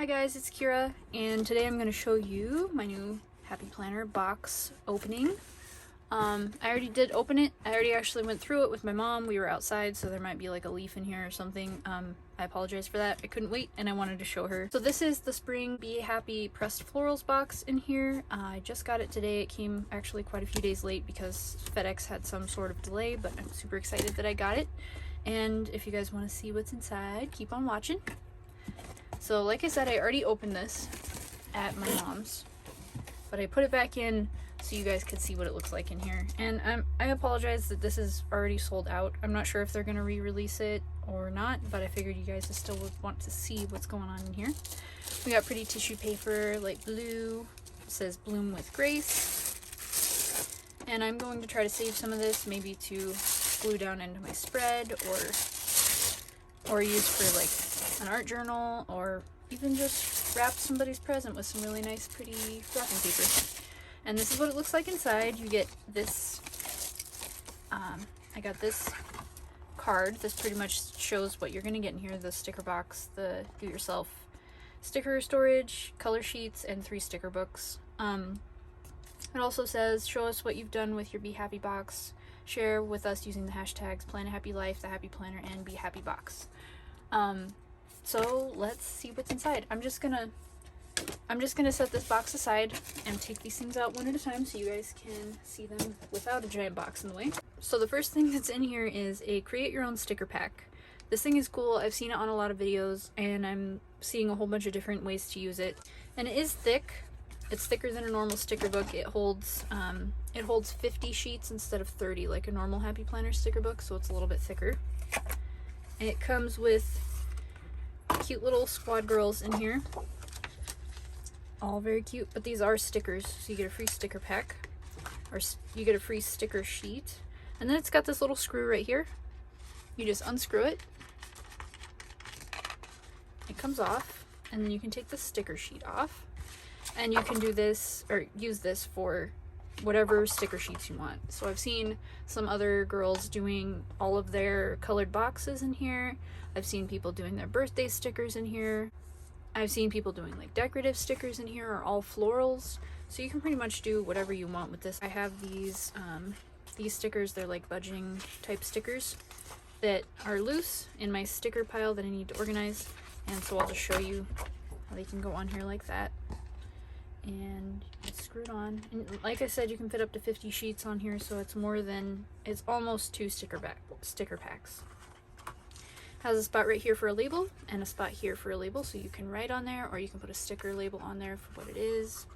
Hi guys, it's Kyra, and today I'm going to show you my new Happy Planner box opening. I already did open it. I already actually went through it with my mom. We were outside, so there might be like a leaf in here or something. I apologize for that. I couldn't wait and I wanted to show her. So this is the Spring Be Happy Pressed Florals box in here. I just got it today. It came actually quite a few days late because FedEx had some sort of delay, but I'm super excited that I got it. And if you guys want to see what's inside, keep on watching. So like I said, I already opened this at my mom's, but I put it back in so you guys could see what it looks like in here. And I apologize that this is already sold out. I'm not sure if they're going to re-release it or not, but I figured you guys still would want to see what's going on in here. We got pretty tissue paper, light blue. It says Bloom with Grace. And I'm going to try to save some of this, maybe to glue down into my spread or use for like an art journal, or even just wrap somebody's present with some really nice pretty wrapping paper. And this is what it looks like inside. You get this, I got this card. This pretty much shows what you're gonna get in here: the sticker box, the do-it-yourself sticker storage, color sheets, and 3 sticker books. It also says, show us what you've done with your Be Happy box. Share with us using the hashtags Plan a Happy Life, The Happy Planner, and Be Happy Box. So let's see what's inside. I'm just gonna set this box aside and take these things out one at a time so you guys can see them without a giant box in the way. So the first thing that's in here is a create your own sticker pack. This thing is cool. I've seen it on a lot of videos and I'm seeing a whole bunch of different ways to use it. And it is thick. It's thicker than a normal sticker book. It holds 50 sheets instead of 30 like a normal Happy Planner sticker book, so it's a little bit thicker. And it comes with cute little squad girls in here. All very cute, but these are stickers, so you get a free sticker pack, or you get a free sticker sheet. And then it's got this little screw right here. You just unscrew it. It comes off, and then you can take the sticker sheet off. And you can do this, or use this for whatever sticker sheets you want. So I've seen some other girls doing all of their colored boxes in here. I've seen people doing their birthday stickers in here. I've seen people doing like decorative stickers in here, or all florals. So you can pretty much do whatever you want with this. I have these stickers. They're like budgeting type stickers that are loose in my sticker pile that I need to organize. And so I'll just show you how they can go on here like that. And it's screwed on. And like I said, you can fit up to 50 sheets on here, so it's almost 2 sticker packs. Has a spot right here for a label and a spot here for a label, so you can write on there, or you can put a sticker label on there for what it is.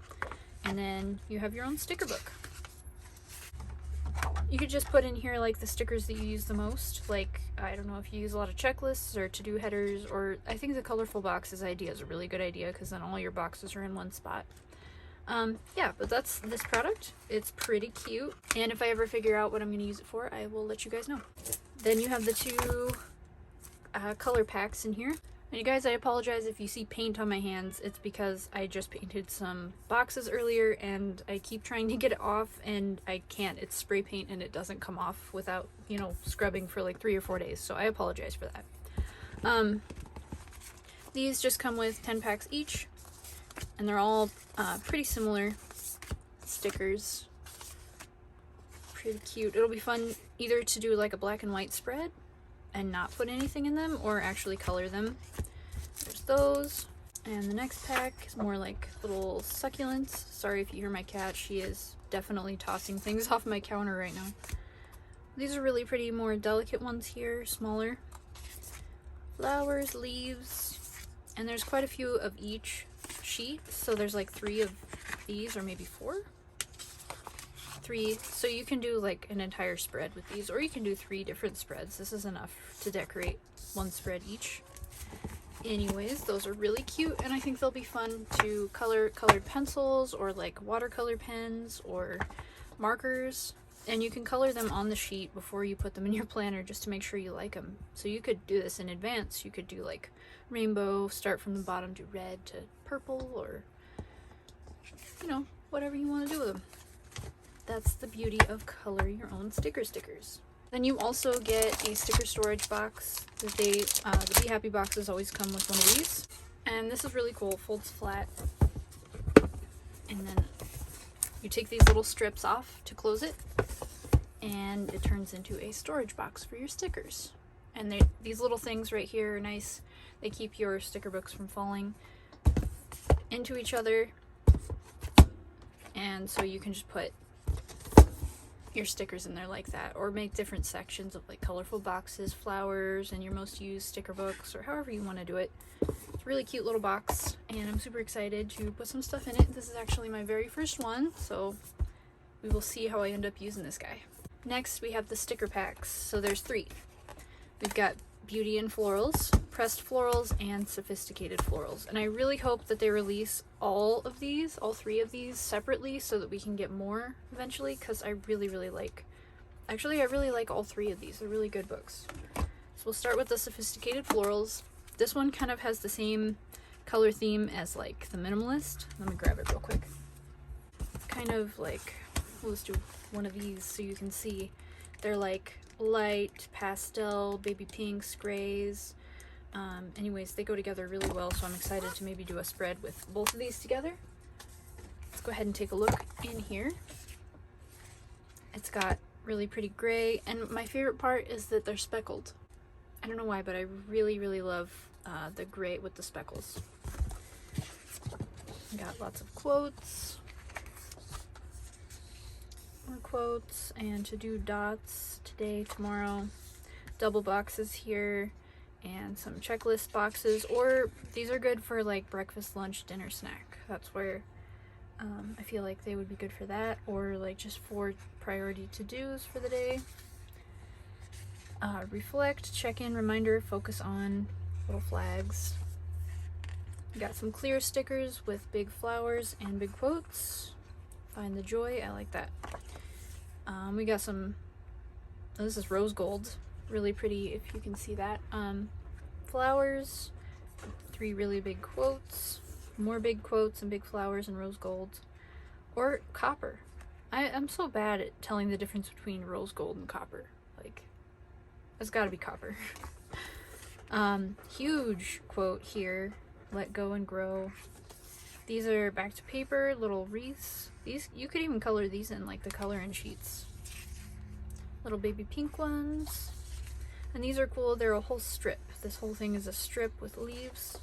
And then you have your own sticker book. You could just put in here like the stickers that you use the most. Like, I don't know if you use a lot of checklists or to-do headers, or I think the colorful boxes idea is a really good idea because then all your boxes are in one spot. Yeah, but that's this product. It's pretty cute. And if I ever figure out what I'm going to use it for, I will let you guys know. Then you have the 2 color packs in here. And you guys, I apologize if you see paint on my hands. It's because I just painted some boxes earlier and I keep trying to get it off and I can't. It's spray paint and it doesn't come off without, you know, scrubbing for like 3 or 4 days. So I apologize for that. These just come with 10 packs each, and they're all pretty similar stickers. Pretty cute. It'll be fun either to do like a black and white spread and not put anything in them, or actually color them. There's those. And the next pack is more like little succulents. Sorry if you hear my cat. She is definitely tossing things off my counter right now. These are really pretty, more delicate ones here, smaller. Flowers, leaves, and there's quite a few of each sheet. So there's like 3 of these, or maybe 4. 3, so you can do like an entire spread with these, or you can do 3 different spreads. This is enough to decorate 1 spread each. Anyways, those are really cute, and I think they'll be fun to colored pencils, or like watercolor pens or markers. And you can color them on the sheet before you put them in your planner, just to make sure you like them. So you could do this in advance. You could do like rainbow, start from the bottom, do red to purple, or you know, whatever you want to do with them. That's the beauty of color your own stickers. Then you also get a sticker storage box. The Be Happy boxes always come with one of these. And this is really cool, folds flat. And then you take these little strips off to close it, and it turns into a storage box for your stickers. And these little things right here are nice. They keep your sticker books from falling into each other. And so you can just put your stickers in there like that, or make different sections of like colorful boxes, flowers, and your most used sticker books, or however you want to do it. It's a really cute little box, and I'm super excited to put some stuff in it. This is actually my very first one, so we will see how I end up using this guy. Next, we have the sticker packs. So there's 3. We've got Beauty and Florals, Pressed Florals, and Sophisticated Florals. And I really hope that they release all 3 of these separately, so that we can get more eventually, because I really like, actually I really like all 3 of these. They're really good books. So we'll start with the Sophisticated Florals. This one kind of has the same color theme as like the Minimalist. Let me grab it real quick. It's kind of like, let's do one of these so you can see. They're like light, pastel, baby pinks, grays. Anyways, they go together really well, so I'm excited to maybe do a spread with both of these together. Let's go ahead and take a look in here. It's got really pretty gray, and my favorite part is that they're speckled. I don't know why, but I really love the gray with the speckles. Got lots of quotes. More quotes, and to do dots today, tomorrow. Double boxes here, and some checklist boxes, or these are good for like breakfast, lunch, dinner, snack. That's where I feel like they would be good for that, or like just for priority to-dos for the day. Reflect, check-in, reminder, focus on, little flags. We got some clear stickers with big flowers and big quotes. Find the joy, I like that. We got some, this is rose gold, really pretty if you can see that. Flowers, 3 really big quotes, more big quotes and big flowers and rose gold, or copper. I'm so bad at telling the difference between rose gold and copper. Like, it's gotta be copper. Huge quote here, let go and grow. These are back to paper, little wreaths. These, you could even color these in like the color in sheets. Little baby pink ones. And these are cool, they're a whole strip. This whole thing is a strip with leaves.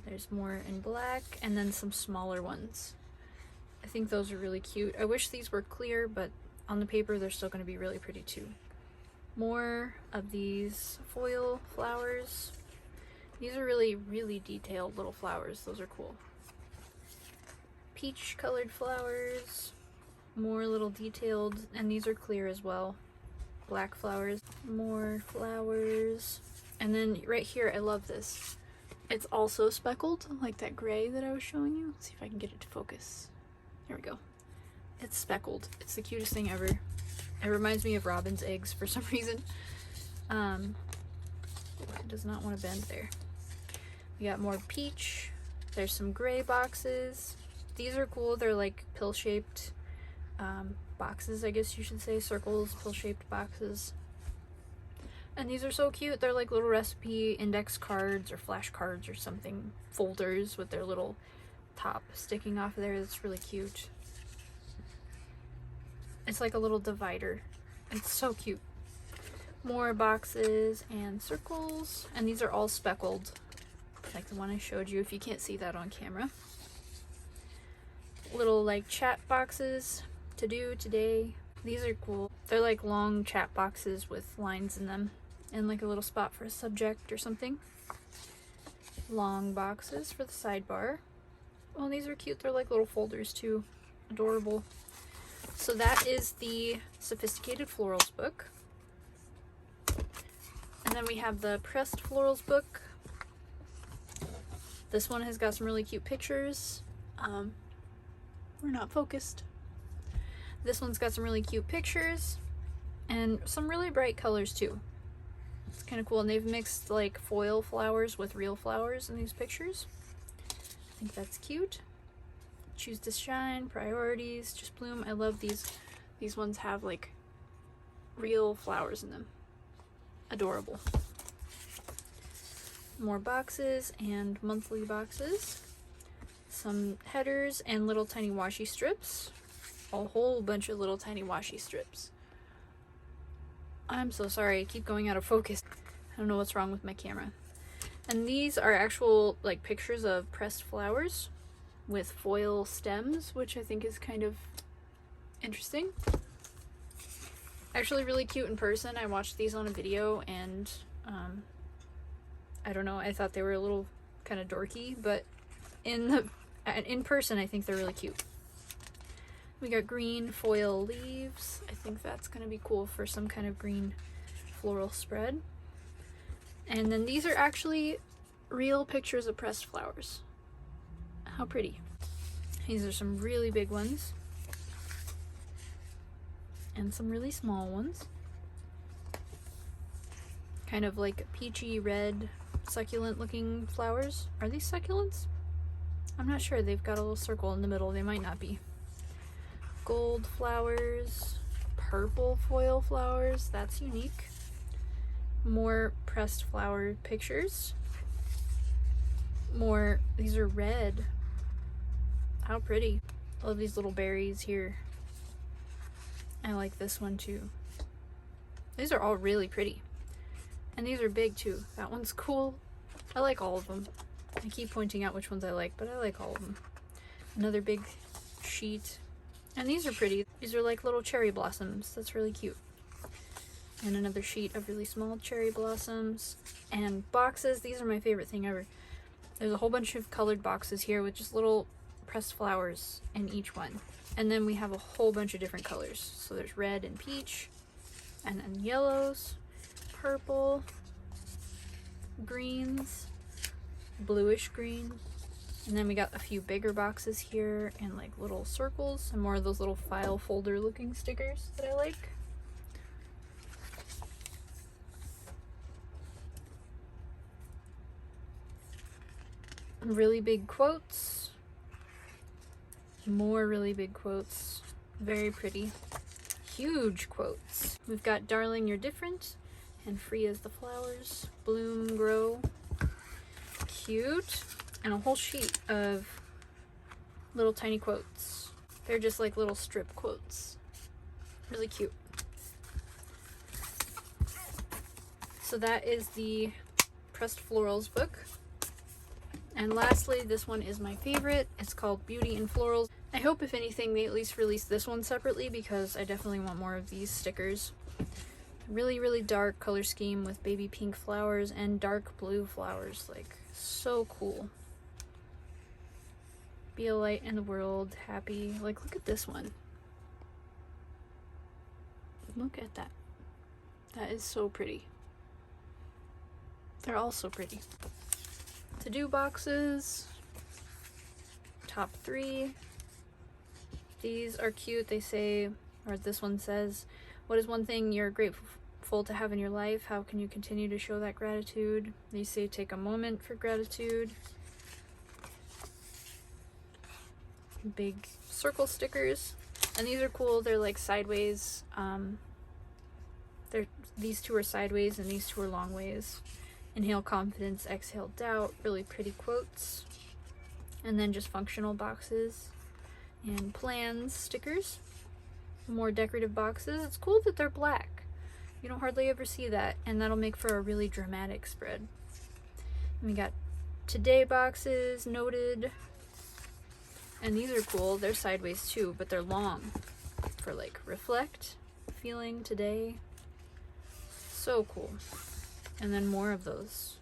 There's more in black, and then some smaller ones. I think those are really cute. I wish these were clear, but on the paper they're still going to be really pretty too. More of these foil flowers. These are really detailed little flowers. Those are cool. Peach colored flowers. More little detailed, and these are clear as well. Black flowers. More flowers. And then right here, I love this. It's also speckled, like that gray that I was showing you. Let's see if I can get it to focus. There we go. It's speckled. It's the cutest thing ever. It reminds me of robin's eggs for some reason. It does not want to bend there. We got more peach. There's some gray boxes. These are cool. They're like pill-shaped boxes, I guess you should say. Circles, pill-shaped boxes. And these are so cute. They're like little recipe index cards or flashcards or something. Folders with their little top sticking off of there. It's really cute. It's like a little divider. It's so cute. More boxes and circles. And these are all speckled, like the one I showed you, if you can't see that on camera. Little like chat boxes to do today. These are cool. They're like long chat boxes with lines in them and like a little spot for a subject or something. Long boxes for the sidebar. Oh, these are cute. They're like little folders too. Adorable. So that is the Sophisticated Florals book. And then we have the Pressed Florals book. This one has got some really cute pictures. We're not focused. This one's got some really cute pictures and some really bright colors too. It's kind of cool, and they've mixed like foil flowers with real flowers in these pictures. I think that's cute. Choose to shine, priorities, just bloom. I love these. These ones have like real flowers in them. Adorable. more boxes and monthly boxes, some headers and little tiny washi strips, a whole bunch of little tiny washi strips. I'm so sorry, I keep going out of focus. I don't know what's wrong with my camera. And these are actual like pictures of pressed flowers with foil stems, which I think is kind of interesting. Actually really cute in person. I watched these on a video and I don't know, I thought they were a little kind of dorky, but in person I think they're really cute. We got green foil leaves. I think that's going to be cool for some kind of green floral spread. And then these are actually real pictures of pressed flowers. How pretty. These are some really big ones. And some really small ones. Kind of like peachy red succulent looking flowers. Are these succulents? I'm not sure. They've got a little circle in the middle. They might not be. Gold flowers. Purple foil flowers. That's unique. More pressed flower pictures. More, these are red. How pretty. I love these little berries here. I like this one too. These are all really pretty. And these are big too. That one's cool. I like all of them. I keep pointing out which ones I like, but I like all of them. Another big sheet. And these are pretty. These are like little cherry blossoms. That's really cute. And another sheet of really small cherry blossoms. And boxes. These are my favorite thing ever. There's a whole bunch of colored boxes here with just little pressed flowers in each one. And then we have a whole bunch of different colors. So there's red and peach, and then yellows, purple, greens, bluish green. And then we got a few bigger boxes here and like little circles and more of those little file folder looking stickers that I like. Really big quotes. More really big quotes. Very pretty. Huge quotes. We've got "Darling, you're different," and "Free as the flowers," "Bloom, grow." Cute. And a whole sheet of little tiny quotes. They're just like little strip quotes. Really cute. So that is the Pressed Florals book. And lastly, this one is my favorite. It's called Beauty in Florals. I hope, if anything, they at least release this one separately because I definitely want more of these stickers. Really, really dark color scheme with baby pink flowers and dark blue flowers. Like, so cool. Be a light in the world, happy. Like, look at this one. Look at that. That is so pretty. They're all so pretty. To-do boxes. Top 3. These are cute. They say, or this one says, "What is one thing you're grateful to have in your life? How can you continue to show that gratitude?" These say, "Take a moment for gratitude." Big circle stickers. And these are cool. They're like sideways. These two are sideways and these two are long ways. Inhale confidence, exhale doubt. Really pretty quotes. And then just functional boxes and plans stickers. More decorative boxes. It's cool that they're black. You don't hardly ever see that, and that'll make for a really dramatic spread. And we got today boxes, noted. And these are cool. They're sideways too, but they're long for like reflect, feeling today. So cool. And then more of those.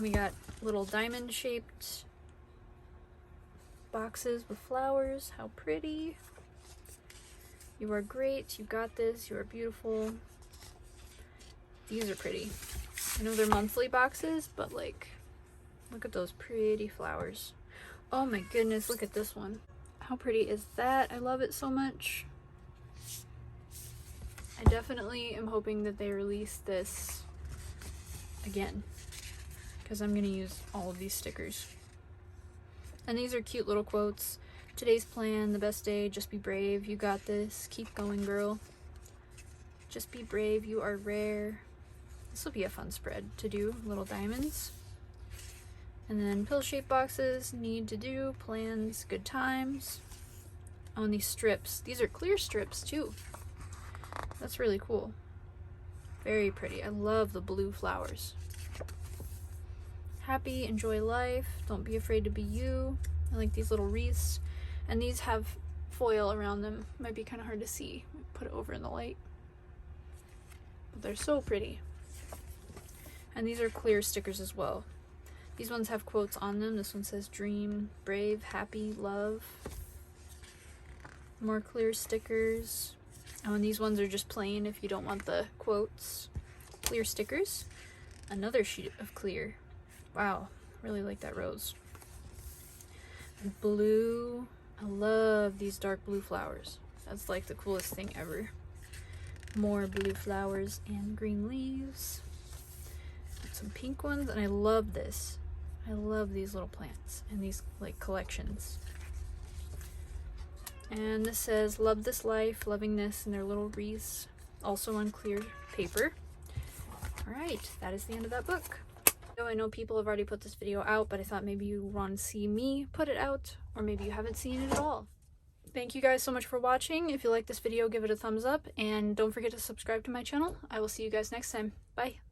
We got little diamond shaped boxes with flowers. How pretty. You are great. You got this. You are beautiful. These are pretty. I know they're monthly boxes, but like, look at those pretty flowers. Oh my goodness, look at this one. How pretty is that? I love it so much. I definitely am hoping that they release this again, because I'm going to use all of these stickers. And these are cute little quotes. Today's plan, the best day, just be brave, you got this, keep going girl. Just be brave, you are rare. This will be a fun spread to do, little diamonds. And then pill-shaped boxes, need to do, plans, good times. Oh, and these strips. These are clear strips too. That's really cool. Very pretty. I love the blue flowers. Happy, enjoy life, don't be afraid to be you. I like these little wreaths. And these have foil around them. Might be kind of hard to see. Put it over in the light. But they're so pretty. And these are clear stickers as well. These ones have quotes on them. This one says dream, brave, happy, love. More clear stickers. Oh, and these ones are just plain if you don't want the quotes. Clear stickers. Another sheet of clear. Wow, really like that rose. Blue. I love these dark blue flowers. That's like the coolest thing ever. More blue flowers and green leaves. Some pink ones, and I love this. I love these little plants and these like collections. And this says love this life, loving this, and their little wreaths, also on clear paper. Alright, that is the end of that book. So I know people have already put this video out, but I thought maybe you want to see me put it out, or maybe you haven't seen it at all. Thank you guys so much for watching. If you like this video, give it a thumbs up, and don't forget to subscribe to my channel. I will see you guys next time. Bye!